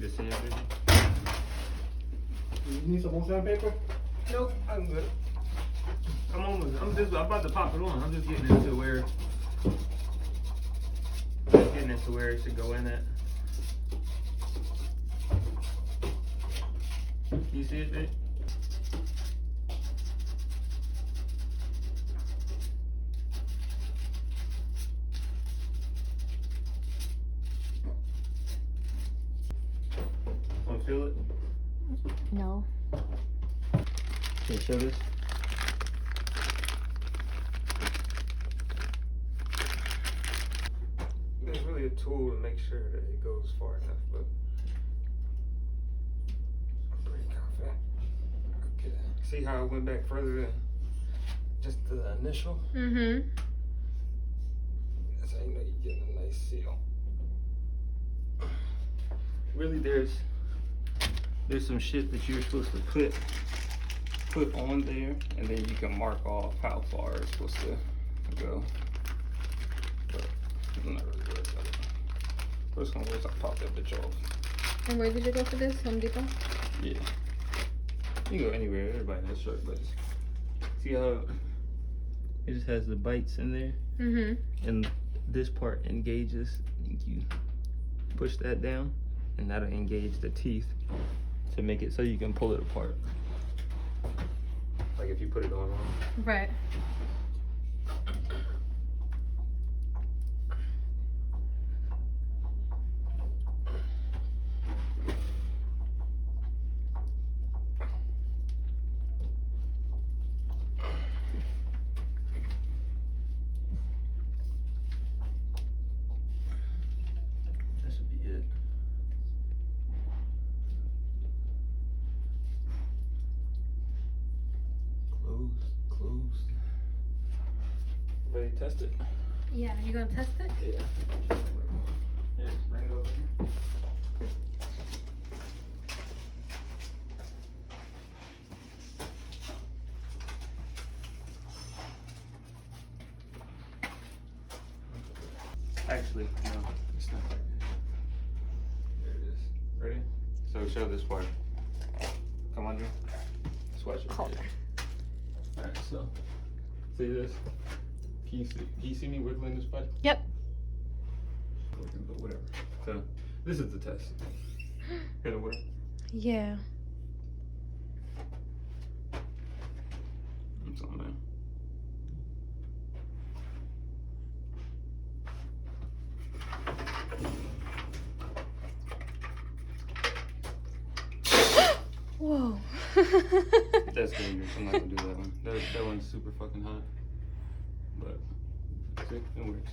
See the sandpaper? You need some more sandpaper? Nope, I'm good. I'm about to pop it on. I'm just getting into where it should go in at. You see it, babe? Want to feel it? No. Can you show this? There's really a tool to make sure that it goes far enough, but I'm pretty confident. Okay. See how it went back further than just the initial? Mm-hmm. That's how you know you're getting a nice seal. Really, there's some shit that you're supposed to put on there, and then you can mark off how far it's supposed to go. But I'm not really good at it. First one was I popped that bitch off. And where did you go for this? Home Depot? Yeah. You can go anywhere. Everybody has short bites. See how it just has the bites in there? Mm-hmm. And this part engages. You push that down, and that'll engage the teeth to make it so you can pull it apart. Like if you put it on wrong. Right. That should be it. Closed. Ready to test it? Yeah, you gonna test it? Yeah. Yeah, just bring it over here. Actually, no, it's not like that. There it is. Ready? So show this part. Come on, Drew. Swatch it. Hold Alright, so see this? Can you see me wiggling this part? Yep. But whatever. So this is the test. Hear the water? Yeah. It's on there. Whoa. That's dangerous. I'm not gonna do that one. That one's super fucking hot. But see, it works.